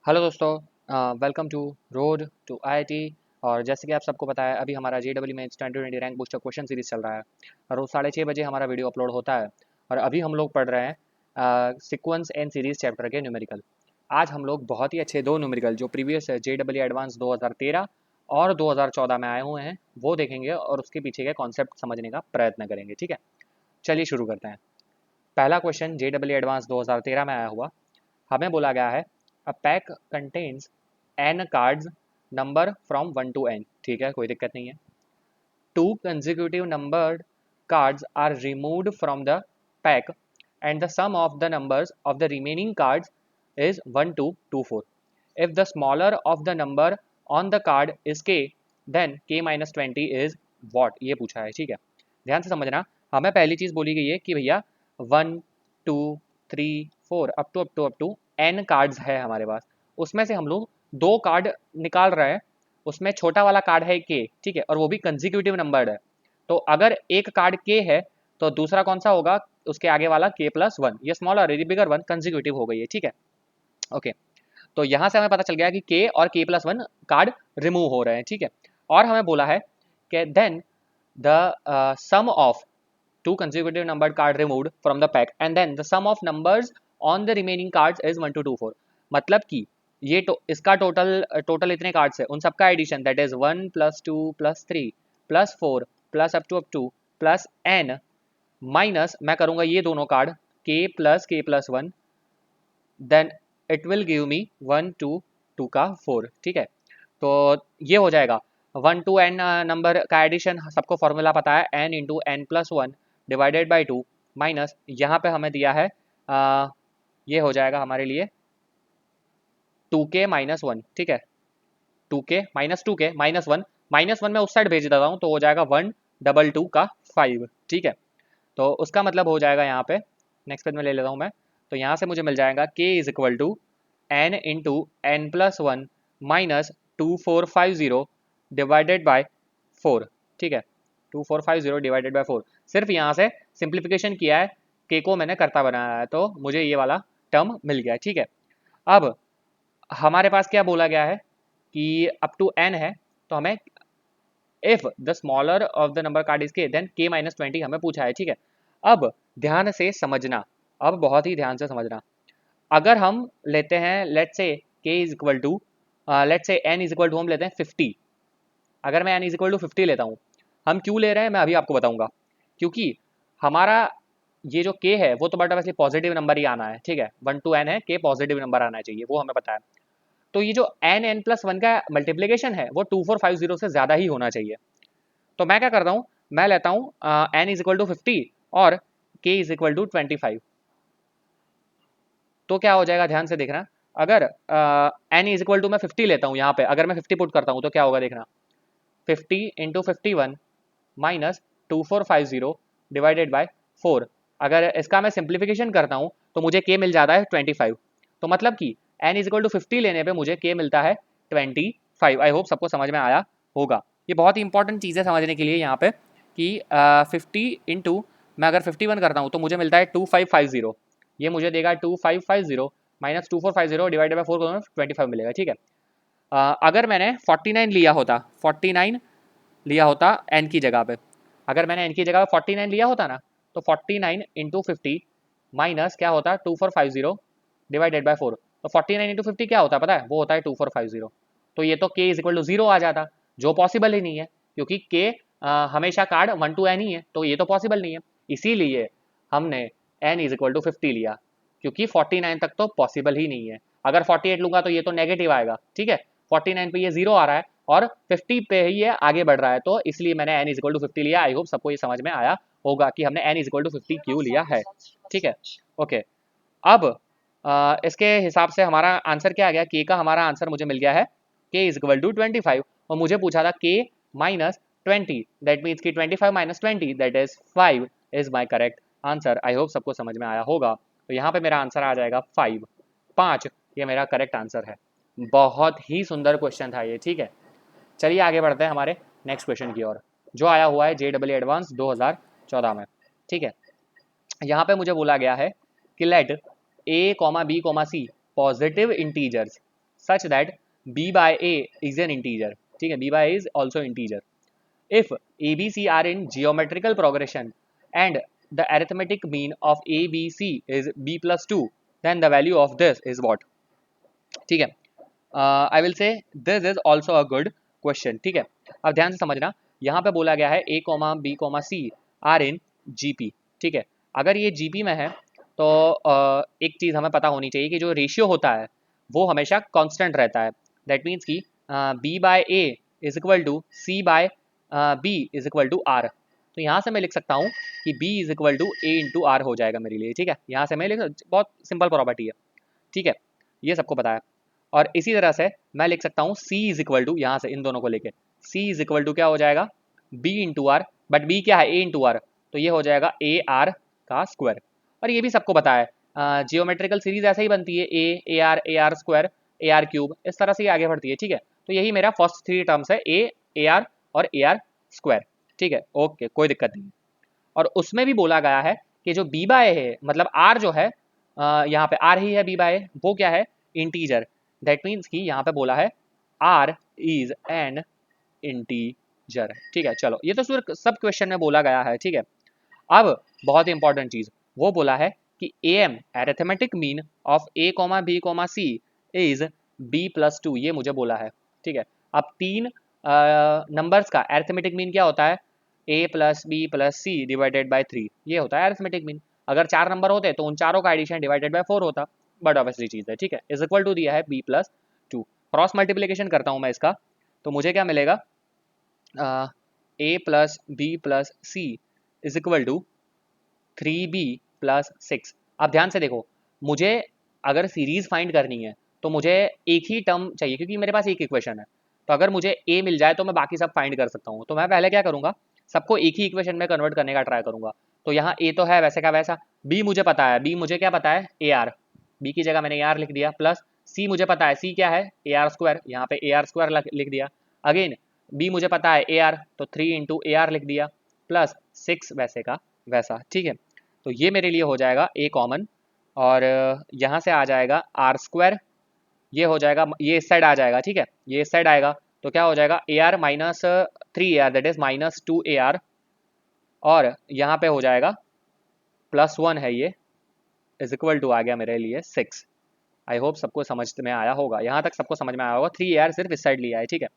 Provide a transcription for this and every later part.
Hello दोस्तों, welcome to road to IIT. और जैसे कि आप सबको पता है, अभी हमारा जेडब्ल्यू में 2020 रैंक बूस्टर क्वेश्चन सीरीज चल रहा है। रोज़ 6:30 बजे हमारा वीडियो अपलोड होता है। और अभी हम लोग पढ़ रहे हैं सीक्वेंस एंड सीरीज चैप्टर के न्यूमेरिकल। आज हम लोग बहुत ही अच्छे दो न्यूमेरिकल जो प्रीवियस जेडब्ल्यू एडवांस 2013 और 2014 में आए हुए हैं वो देखेंगे और उसके पीछे के कॉन्सेप्ट समझने का प्रयत्न करेंगे। ठीक है, चलिए शुरू करते हैं। पहला क्वेश्चन जेडब्ल्यू एडवांस 2013 में आया हुआ, हमें बोला गया है a pack contains N cards number from 1 to n। ठीक है, कोई दिक्कत नहीं है। Two consecutive numbered cards are removed from the pack and the sum of the numbers of the remaining cards is 1 to 2 4। If the smaller of the number on the card is K, then k-20 is what, ये पूछा है। ठीक है, ध्यान से समझना। हमें पहली चीज बोली गई है कि भैया 1 2 3 4 अप टू एन कार्ड्स है हमारे पास। उसमें से हम लोग दो कार्ड निकाल रहे हैं। उसमें छोटा वाला कार्ड है के, ठीक है, और वो भी कंजिक्यूटिव नंबर्ड है। तो अगर एक कार्ड के है तो दूसरा कौन सा होगा, उसके आगे वाला k+1। ये स्मॉलर है, बिगर वन कंजिक्यूटिव हो गई है। ठीक है, ओके। तो यहां से हमें पता चल गया कि के और k+1 कार्ड रिमूव हो रहे हैं। ठीक है, और हमें बोला है कि then the sum of two consecutive numbered card removed from the pack and then the sum of numbers on the remaining cards is 1 to 2 4। मतलब कि ये इसका टोटल इतने कार्ड्स है, उन सबका addition that is 1 + 2 + 3 + 4 plus up to plus n minus मैं करूंगा ये दोनों card k+k+1, then it will give me 1 to 2 का 4। ठीक है, तो ये हो जाएगा 1 to n नंबर का एडिशन, सबको फॉर्मूला पता है, n × n+1 divided by 2 minus यहाँ पे हमें दिया है ये हो जाएगा हमारे लिए 2k-1। ठीक है, 2k-2k-1 -1 मैं उस साइड भेज देता हूँ तो हो जाएगा 1 2 2 का 5। ठीक है, तो उसका मतलब हो जाएगा यहाँ पे, नेक्स्ट पेज में ले लेता हूँ मैं। तो यहाँ से मुझे मिल जाएगा k = n × n+1 -2450 divided by 4। ठीक है, 2450 डिवाइडेड बाय 4। सिर्फ यहाँ से सिंप्लीफिकेशन किया है, के को मैंने करता बनाया है, तो मुझे ये वाला टर्म मिल गया है। ठीक है, अब हमारे पास क्या बोला गया है कि अप टू n है, तो हमें if the smaller of the number card is K, then k-20 हमें पूछा है। ठीक है, अब ध्यान से समझना, अब बहुत ही ध्यान से समझना। अगर हम लेते हैं let's say k is two let's say n is two हम लेते हैं 50। अगर मैं n इज टू 50 लेता हूँ, हम क्यों ले रहे हैं मैं अभी आपको बताऊंगा। क्योंकि हमारा ये जो k है वो तो बट वैसे पॉजिटिव नंबर ही आना है। ठीक है, 1 to n है, k पॉजिटिव नंबर आना चाहिए, वो हमें पता है। तो ये जो n+1 का मल्टीप्लीकेशन है वो 2450 से ज़्यादा ही होना चाहिए। तो मैं क्या करता हूँ, मैं लेता हूँ n इज टू 50 और k इज टू 25। तो क्या हो जाएगा, ध्यान से देखना। अगर n इज टू मैं 50 लेता हूँ, यहाँ पे अगर मैं 50 पुट करता हूँ तो क्या होगा देखना, 50 × 51 -2450 डिवाइडेड बाय 4। अगर इसका मैं सिंप्लीफिकेशन करता हूँ तो मुझे k मिल जाता है 25। तो मतलब कि n इज टू 50 लेने पे मुझे k मिलता है 25। आई होप सबको समझ में आया होगा। ये बहुत ही इंपॉर्टेंट चीज़ है समझने के लिए यहाँ पे कि 50 मैं अगर 51 करता हूँ तो मुझे मिलता है 2550। ये मुझे देगा 2550 -2450 डिवाइडेड बाय 4 को 25 मिलेगा। ठीक है, अगर मैंने 49 लिया होता, 49 लिया होता n की जगह पे, अगर मैंने n की जगह पे 49 लिया होता ना, तो 49 × 50 माइनस क्या होता है 2450 डिवाइडेड बाय 4। तो 49 × 50 क्या होता है पता है, वो होता है 2450। तो ये तो k इज इक्वल टू 0 आ जाता, जो पॉसिबल ही नहीं है, क्योंकि k हमेशा कार्ड 1 to n ही है, तो ये तो पॉसिबल नहीं है। इसीलिए हमने n इज इक्वल टू 50 लिया, क्योंकि 49 तक तो पॉसिबल ही नहीं है। अगर 48 लूंगा तो ये तो नेगेटिव आएगा। ठीक है, 49 पे ये 0 आ रहा है और 50 पे ही ये आगे बढ़ रहा है, तो इसलिए मैंने n इज इक्वल टू 50 लिया। आई होप सबको ये समझ में आया होगा कि हमने n इज इक्वल टू 50 क्यों लिया है। ठीक है, ओके। अब इसके हिसाब से हमारा आंसर क्या आ गया, k का हमारा आंसर मुझे मिल गया है k इज इक्वल टू 25। और मुझे पूछा था k -20, दैट मीन्स कि 25 - 20 that is 5 is my correct answer. I hope सबको समझ में आया होगा। तो यहाँ पे मेरा आंसर आ जाएगा 5, ये मेरा करेक्ट आंसर है। बहुत ही सुंदर क्वेश्चन था ये। ठीक है, चलिए आगे बढ़ते हैं हमारे नेक्स्ट क्वेश्चन की ओर, जो आया हुआ है जेडब्ल्यू एडवांस 2014 में। ठीक है, यहाँ पे मुझे बोला गया है कि let a, b, c positive integers such that b by a is an integer. ठीक है, b by a is also integer. If a b c are in geometrical progression and the arithmetic mean of a b c is b plus 2, then the value of this is what? ठीक है, I will say this is also a good question. ठीक है, अब ध्यान से समझना, यहाँ पे बोला गया है a comma b comma c are in GP. ठीक है, अगर ये जीपी में है तो एक चीज़ हमें पता होनी चाहिए कि जो रेशियो होता है वो हमेशा कांस्टेंट रहता है. दैट मीन्स कि b by a is equal to c by b is equal to r. तो यहाँ से मैं लिख सकता हूँ कि b is equal to a into R हो जाएगा मेरे लिए. ठीक है, यहाँ से मैं लिख, बहुत सिंपल प्रॉपर्टी है. ठीक है, ये सबको पता है. और इसी तरह से मैं लिख सकता हूँ c इज इक्वल टू, यहाँ से इन दोनों को लेके c इज इक्वल टू क्या हो जाएगा, b into R. But b क्या है, a इंटू आर, तो ये हो जाएगा a r का स्क्वायर. और ये भी सबको पता है, जियोमेट्रिकल सीरीज ऐसे ही बनती है, a R square A R cube, इस तरह से ही आगे बढ़ती है. ठीक है, तो यही मेरा फर्स्ट थ्री टर्म्स है, ए आर और ए आर स्क्वायर. ठीक है, ओके, कोई दिक्कत नहीं. और उसमें भी बोला गया है कि जो b बाय है, मतलब r जो है, यहाँ पे r ही है b बाय, वो क्या है, इंटीजर. दैट मीन्स कि यहाँ पे बोला है r इज एन इंटीजर. ठीक है, चलो ये तो सब क्वेश्चन में बोला गया है. ठीक है, अब बहुत ही इंपॉर्टेंट चीज वो बोला है कि am arithmetic mean of a comma b comma c is b plus 2, ये मुझे बोला है. ठीक है, अब तीन नंबर्स का अरिथमेटिक मीन क्या होता है, a plus B plus C divided by 3, ये होता है अरिथमेटिक मीन. अगर 4 नंबर होते तो उन चारों का एडिशन डिवाइडेड बाय 4 होता, बट ऑब्वियसली चीज़ है. ठीक है, इज इक्वल टू दिया है b प्लस 2. क्रॉस मल्टीप्लिकेशन करता हूँ मैं इसका, तो मुझे क्या मिलेगा, a plus B plus C is equal to 3b plus 6. अब ध्यान से देखो, मुझे अगर सीरीज फाइंड करनी है तो मुझे एक ही टर्म चाहिए, क्योंकि मेरे पास एक इक्वेशन है. तो अगर मुझे a मिल जाए तो मैं बाकी सब फाइंड कर सकता हूँ. तो मैं पहले क्या करूँगा, सबको एक ही इक्वेशन में कन्वर्ट करने का ट्राई करूँगा. तो यहाँ a तो है वैसे का वैसा, b मुझे पता है, b मुझे क्या पता है, ए आर, b की जगह मैंने ए आर लिख दिया, प्लस c मुझे पता है, c क्या है, ए आर स्क्वायर, यहाँ पे ए आर स्क्वायर लिख दिया. अगेन b मुझे पता है ए आर, तो 3 इंटू ए आर लिख दिया, प्लस 6 वैसे का वैसा. ठीक है, तो ये मेरे लिए हो जाएगा a कॉमन, और यहाँ से आ जाएगा आर स्क्वायर, ये हो जाएगा, ये इस साइड आ जाएगा. ठीक है, ये इस साइड आएगा, तो क्या हो जाएगा, A R minus 3 A R, that is minus 2 A R, और यहाँ पे हो जाएगा प्लस 1 है, ये इज इक्वल टू आ गया मेरे लिए 6. आई होप सबको समझ में आया होगा, यहाँ तक सबको समझ में आया होगा. 3 ए आर सिर्फ इस साइड लिया है. ठीक है,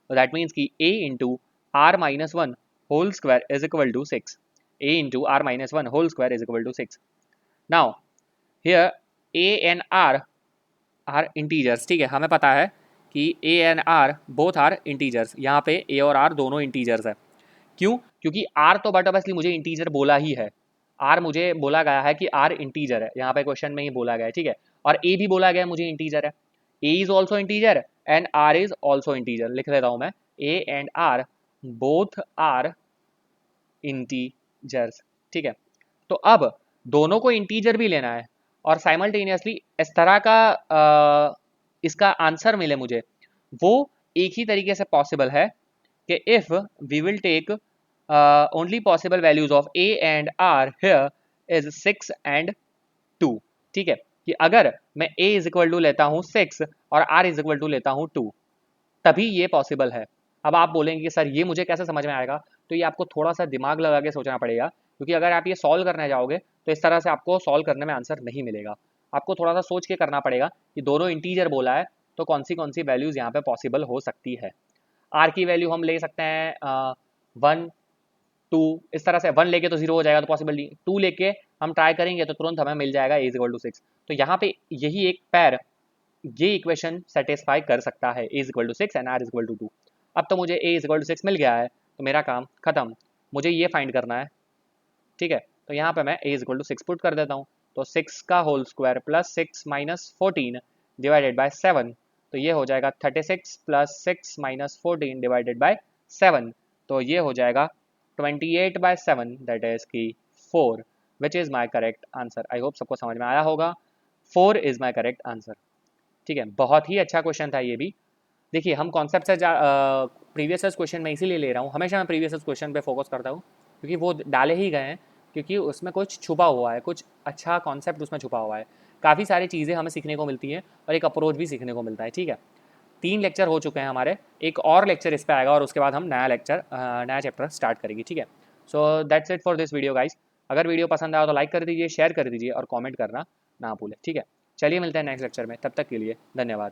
तो दैट मीन्स कि a into R minus 1 whole square is equal to 6. a into R minus 1 whole square is equal to 6. Now here a and r are integers. ठीक है, हमें पता है कि a and r both are integers. यहाँ पे a और r दोनों इंटीजर्स है. क्यों, क्योंकि r तो बट ऑब्वियसली मुझे इंटीजर बोला ही है, r मुझे बोला गया है कि r इंटीजर है, यहाँ पे क्वेश्चन में ही बोला गया है. ठीक है, और a भी बोला गया है मुझे इंटीजर है, a is also integer and r is also integer. लिख देता हूँ मैं, a and r both are integers. ठीक है, तो अब दोनों को इंटीजर भी लेना है और साइमल्टेनियसली इस तरह का इसका आंसर मिले मुझे, वो एक ही तरीके से पॉसिबल है कि if we will take only possible values of a and r here is 6 and 2. ठीक है, कि अगर मैं a इज इक्वल टू लेता हूँ 6 और r इज इक्वल टू लेता हूँ 2, तभी ये पॉसिबल है. अब आप बोलेंगे कि सर ये मुझे कैसे समझ में आएगा, तो ये आपको थोड़ा सा दिमाग लगा के सोचना पड़ेगा, क्योंकि अगर आप ये सॉल्व करने जाओगे तो इस तरह से आपको सॉल्व करने में आंसर नहीं मिलेगा. आपको थोड़ा सा सोच के करना पड़ेगा कि दोनों इंटीजर बोला है तो कौन सी वैल्यूज़ यहाँ पे पॉसिबल हो सकती है. आर की वैल्यू हम ले सकते हैं 1 2, इस तरह से 1 लेके तो 0 हो जाएगा, तो पॉसिबल नहीं. 2 लेके हम ट्राई करेंगे तो तुरंत हमें मिल जाएगा a इज इक्वल टू 6. तो यहाँ पे यही एक पैर ये इक्वेशन सेटिस्फाई कर सकता है, a is equal to 6 and r is equal to 2. अब तो मुझे a इज इक्वल टू 6 मिल गया है, तो मेरा काम खत्म. मुझे ये फाइंड करना है. ठीक है, तो यहाँ पे मैं a is equal to 6 put कर देता हूँ, तो 6 का whole square plus 6 minus 14 divided by 7, तो ये हो जाएगा 36 प्लस 6 माइनस 14 डिवाइडेड बाय 7, तो ये हो जाएगा 28 बाय 7, दैट इज की 4, which is my correct answer. I hope सबको समझ में आया होगा, 4 इज़ माई करेक्ट आंसर. ठीक है, बहुत ही अच्छा क्वेश्चन था ये भी. देखिए, हम कॉन्सेप्ट से प्रीवियस क्वेश्चन में इसीलिए ले रहा हूँ, हमेशा मैं प्रीवियस क्वेश्चन पे फोकस करता हूँ, क्योंकि वो डाले ही गए हैं, क्योंकि उसमें कुछ छुपा हुआ है, कुछ अच्छा कॉन्सेप्ट उसमें छुपा हुआ है. काफ़ी सारी चीज़ें हमें सीखने को मिलती हैं और एक अप्रोच भी सीखने को मिलता है। ठीक है, 3 लेक्चर हो चुके हैं हमारे, एक और लेक्चर इस पे आएगा और उसके बाद हम नया चैप्टर स्टार्ट करेंगे। ठीक है, so that's it for this video guys. अगर वीडियो पसंद आया तो लाइक कर दीजिए, शेयर कर दीजिए और कमेंट करना ना भूलें। ठीक है, चलिए मिलते हैं नेक्स्ट लेक्चर में, तब तक के लिए धन्यवाद।